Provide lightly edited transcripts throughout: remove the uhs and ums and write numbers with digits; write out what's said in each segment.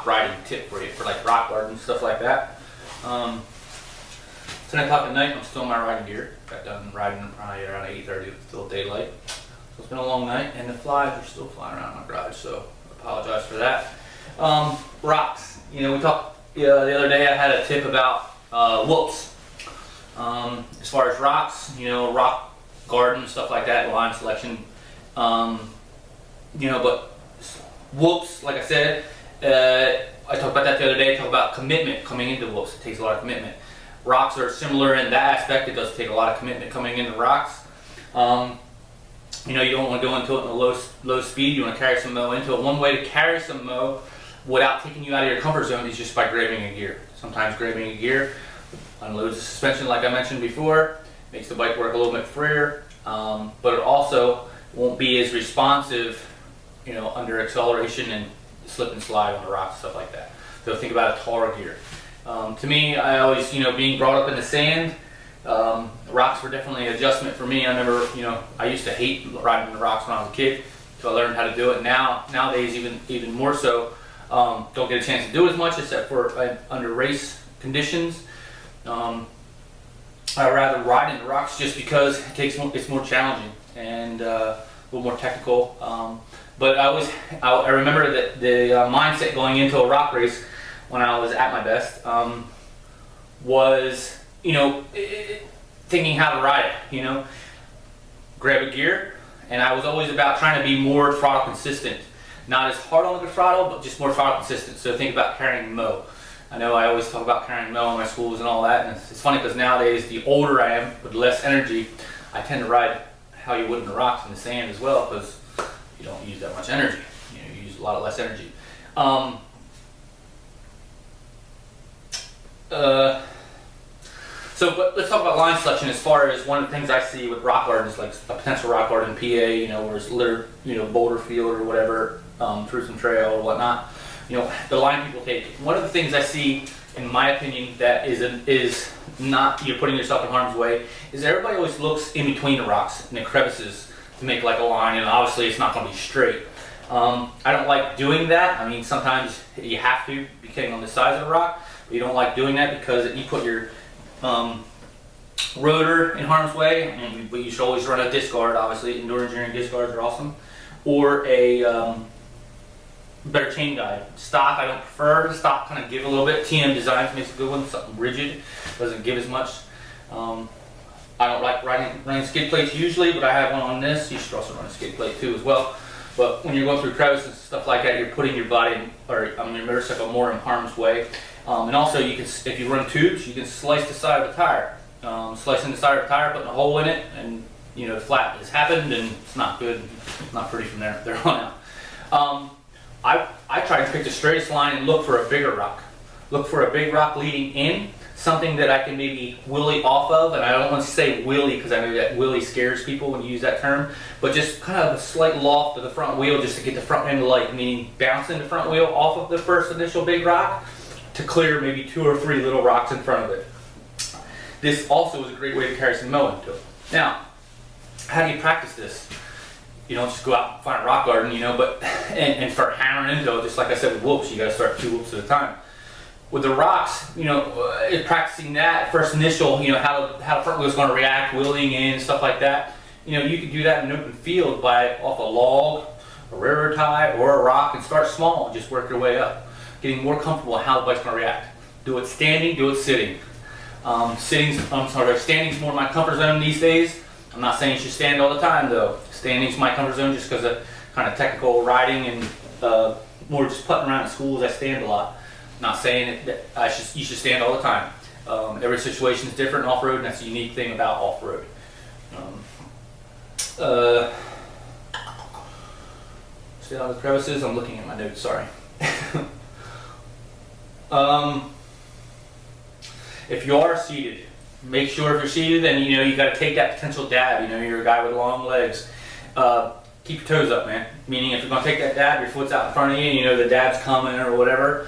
riding tip for you for like rock garden and stuff like that. 10 o'clock at night, I'm still in my riding gear. Got done riding probably around 8:30, it's still daylight. So it's been a long night, and the flies are still flying around my garage, so I apologize for that. Rocks, you know, we talked the other day, I had a tip about whoops. As far as rocks, you know, rock garden, stuff like that, line selection, you know, but whoops, like I said, I talked about that the other day. I talked about commitment coming into whoops. It takes a lot of commitment. Rocks are similar in that aspect. It does take a lot of commitment coming into rocks. You know, you don't want to go into it in a low speed. You want to carry some mow into it. One way to carry some mow without taking you out of your comfort zone is just by grabbing a gear. Sometimes grabbing a gear unloads the suspension, like I mentioned before, makes the bike work a little bit freer, but it also won't be as responsive, you know, under acceleration and slip and slide on the rocks, stuff like that. So think about a taller gear. To me, I always, you know, being brought up in the sand, rocks were definitely an adjustment for me. I remember, you know, I used to hate riding the rocks when I was a kid, so I learned how to do it. Nowadays, even more so, don't get a chance to do it as much, except for under race conditions. I rather ride in the rocks just because it's more challenging and a little more technical. But I remember that the mindset going into a rock race when I was at my best was, you know, thinking how to ride it, you know, grab a gear, and I was always about trying to be more throttle consistent, not as hard on the throttle, but just more throttle consistent. So think about carrying mow. I know I always talk about carrying mow in my schools and all that, and it's funny because nowadays, the older I am with less energy, I tend to ride how you would in the rocks and the sand as well, because you don't use that much energy. You know, you use a lot less energy. But let's talk about line selection. As far as one of the things I see with rock gardens, like a potential rock garden in PA, you know, where it's littered, you know, boulder field or whatever, through some trail or whatnot. You know, the line people take. One of the things I see, in my opinion, that is not, you're putting yourself in harm's way, is everybody always looks in between the rocks and the crevices to make like a line, and obviously it's not going to be straight. I don't like doing that. I mean, sometimes you have to, depending on the size of the rock, but you don't like doing that because you put your rotor in harm's way. But you should always run a disc guard, obviously. Indoor engineering disc guards are awesome. Or a better chain guide. Stock, I don't prefer. Stock kind of give a little bit. TM Designs makes a good one, something rigid, doesn't give as much. I don't like running skid plates usually, but I have one on this. You should also run a skid plate too as well. But when you're going through crevices and stuff like that, you're putting your body, or your motorcycle, more in harm's way. And also, you can, if you run tubes, you can slice the side of the tire. Slicing the side of the tire, putting a hole in it, and you know, flat has happened, and it's not good. It's not pretty from there on out. I try to pick the straightest line and look for a bigger rock. Look for a big rock leading in, something that I can maybe wheelie off of, and I don't want to say wheelie because I know that wheelie scares people when you use that term, but just kind of a slight loft of the front wheel just to get the front end light, meaning bouncing the front wheel off of the first initial big rock to clear maybe 2 or 3 little rocks in front of it. This also is a great way to carry some mow into it. Now, how do you practice this? You don't just go out and find a rock garden, you know, but and start hammering into it. Just like I said with whoops, you got to start 2 whoops at a time. With the rocks, you know, practicing that first initial, you know, how the front wheel is going to react, wheeling in, stuff like that. You know, you could do that in an open field by off a log, a railroad tie, or a rock, and start small and just work your way up. Getting more comfortable with how the bike's going to react. Do it standing, do it sitting. Standing's more my comfort zone these days. I'm not saying you should stand all the time though. Standing's my comfort zone just because of kind of technical riding and more just putting around in schools. I stand a lot. Not saying that you should stand all the time. Every situation is different in off-road, and that's the unique thing about off-road. Stay out of the crevices. I'm looking at my notes. Sorry. If you are seated, make sure if you're seated, then you know you got to take that potential dab. You know, you're a guy with long legs. Keep your toes up, man. Meaning, if you're going to take that dab, your foot's out in front of you, and you know the dab's coming or whatever.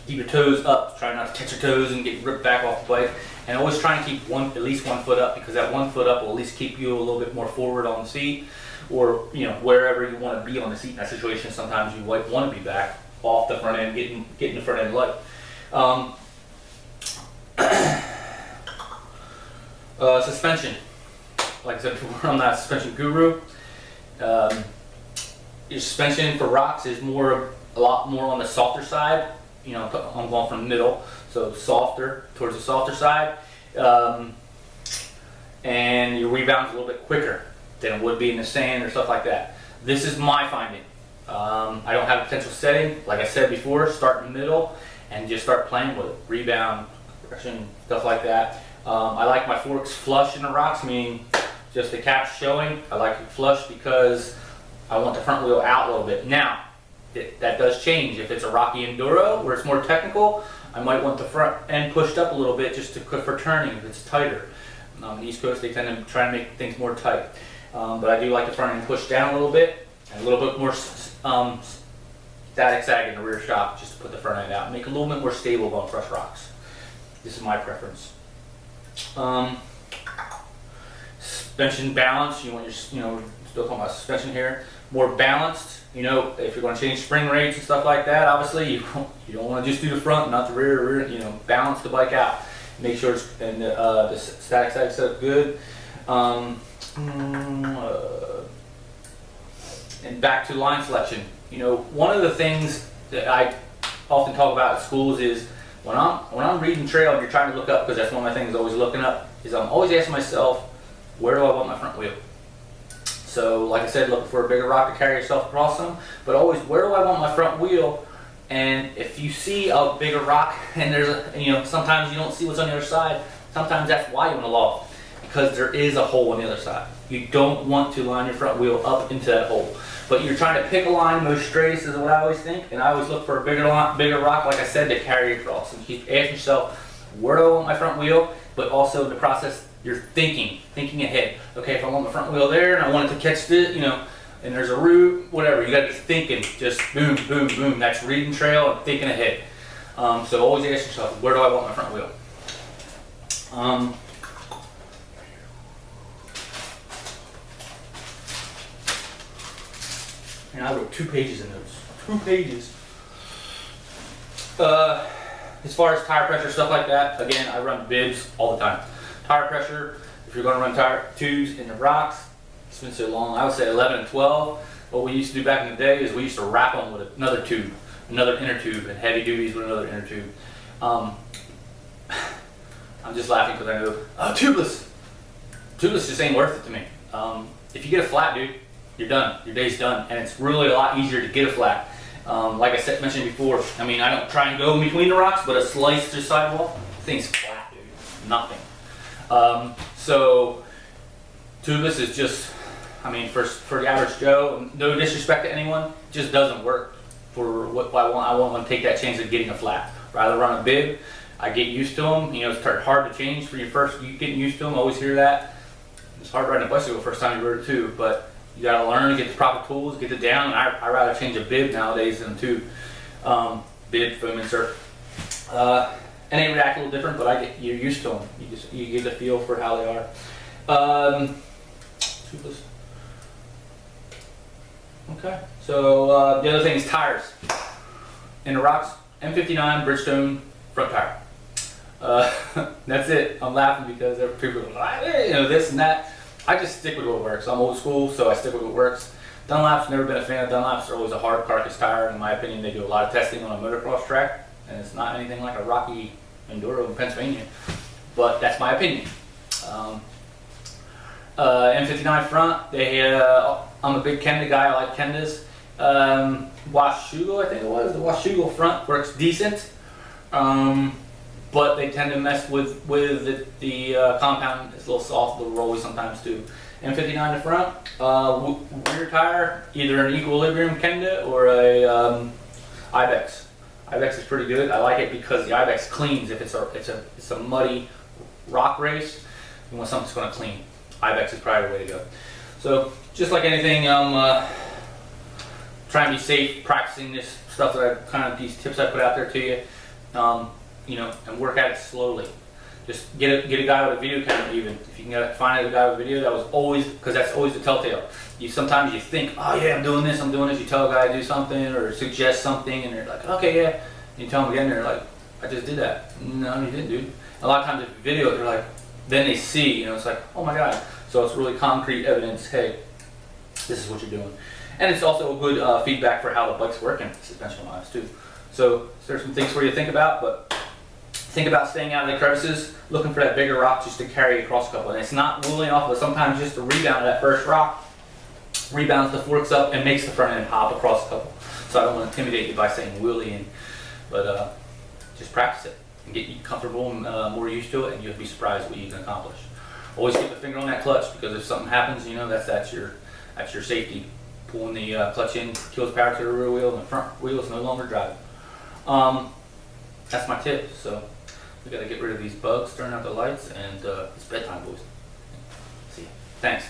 Keep your toes up. Try not to catch your toes and get ripped back off the bike. And always try and keep at least one foot up, because that 1 foot up will at least keep you a little bit more forward on the seat, or you know, wherever you want to be on the seat in that situation. Sometimes you might want to be back. off the front end, getting the front end light. Suspension. Like I said before, I'm not a suspension guru. Your suspension for rocks is a lot more on the softer side. You know, I'm going from middle, so softer towards the softer side, and your rebound's a little bit quicker than it would be in the sand or stuff like that. This is my finding. I don't have a potential setting. Like I said before, start in the middle and just start playing with it. Rebound, progression, stuff like that. I like my forks flush in the rocks, meaning just the cap showing. I like it flush because I want the front wheel out a little bit. Now, that does change. If it's a rocky enduro where it's more technical, I might want the front end pushed up a little bit just for turning if it's tighter. On the East Coast, they tend to try and make things more tight. But I do like the front end pushed down a little bit, and a little bit more static sag in the rear shock just to put the front end out. Make it a little bit more stable on fresh rocks. This is my preference. Suspension balance, you want your, still talking about suspension here, more balanced. You know, if you're going to change spring rates and stuff like that, obviously you don't want to just do the front, not the rear. Balance the bike out. Make sure it's, and the static sag set up good. And back to line selection. One of the things that I often talk about at schools is when I'm reading trail and you're trying to look up, because that's one of my things always looking up, is I'm always asking myself, where do I want my front wheel? So like I said, looking for a bigger rock to carry yourself across them, but always, where do I want my front wheel? And if you see a bigger rock and there's sometimes you don't see what's on the other side, sometimes that's why you want to loft, because there is a hole on the other side. You don't want to line your front wheel up into that hole. But you're trying to pick a line most straightest is what I always think, and I always look for a bigger rock, like I said, to carry across. And keep asking yourself, where do I want my front wheel? But also the process, you're thinking ahead. Okay, if I want my front wheel there and I want it to catch this, and there's a root, whatever, you got to be thinking, just boom, boom, boom. That's reading trail and thinking ahead. So always ask yourself, where do I want my front wheel? And I wrote 2 pages in notes. 2 pages. As far as tire pressure, stuff like that, again, I run bibs all the time. Tire pressure, if you're going to run tire tubes in the rocks, it's been so long, I would say 11 and 12. What we used to do back in the day is we used to wrap them with another tube, another inner tube, and heavy duties with another inner tube. I'm just laughing because I know, tubeless. Tubeless just ain't worth it to me. If you get a flat, dude, you're done. Your day's done, and it's really a lot easier to get a flat. Like I mentioned before, I don't try and go in between the rocks, but a slice to sidewall, thing's flat, dude. Nothing. So tubeless is just, for the average Joe, no disrespect to anyone, it just doesn't work for what I want. I want to take that chance of getting a flat. Rather run a bib. I get used to them. It's hard to change for your first. You getting used to them. I always hear that. It's hard riding a bicycle the first time you rode it too, but you got to learn, get the proper tools, get it down. And I rather change a bib nowadays than a tube. Bib, foam insert. And they react a little different, but you're used to them. You get a feel for how they are. Tubeless. Okay. So the other thing is tires. In the rocks, M59 Bridgestone front tire. That's it. I'm laughing because people are like, this and that. I just stick with what works. I'm old school, so I stick with what works. Dunlop's never been a fan of Dunlops. They're always a hard carcass tire. In my opinion, they do a lot of testing on a motocross track, and it's not anything like a rocky enduro in Pennsylvania. But that's my opinion. M59 front. I'm a big Kenda guy. I like Kendas. Washougal, I think it was. The Washougal front works decent, but they tend to mess with the compound. It's a little soft, a little rolly sometimes too. M59 in front, rear tire, either an Equilibrium Kenda or a Ibex. Ibex is pretty good. I like it because the Ibex cleans. If it's a muddy rock race, you want something that's going to clean. Ibex is probably the way to go. So just like anything, trying to be safe, practicing this stuff that these tips I put out there to you, and work at it slowly. Just get a guy with a video camera even. If you can find a guy with a video, that's always the telltale. sometimes you think, oh yeah, I'm doing this. You tell a guy to do something or suggest something, and they're like, okay, yeah. And you tell them again, they're like, I just did that. No, you didn't, dude. A lot of times if you video it, they're like, then they see, it's like, oh my god. So it's really concrete evidence. Hey, this is what you're doing, and it's also a good feedback for how the bike's working, suspension wise too. So there's some things for you to think about, but think about staying out of the crevices, looking for that bigger rock just to carry across a couple. And it's not wheeling off, but sometimes just the rebound of that first rock rebounds the forks up and makes the front end pop across a couple. So I don't want to intimidate you by saying wheelie, but just practice it and get you comfortable and more used to it, and you'll be surprised what you can accomplish. Always keep a finger on that clutch, because if something happens, that's your safety. Pulling the clutch in kills power to the rear wheel, and the front wheel is no longer driving. That's my tip. So we got to get rid of these bugs, turn out the lights, and it's bedtime, boys. See ya. Thanks.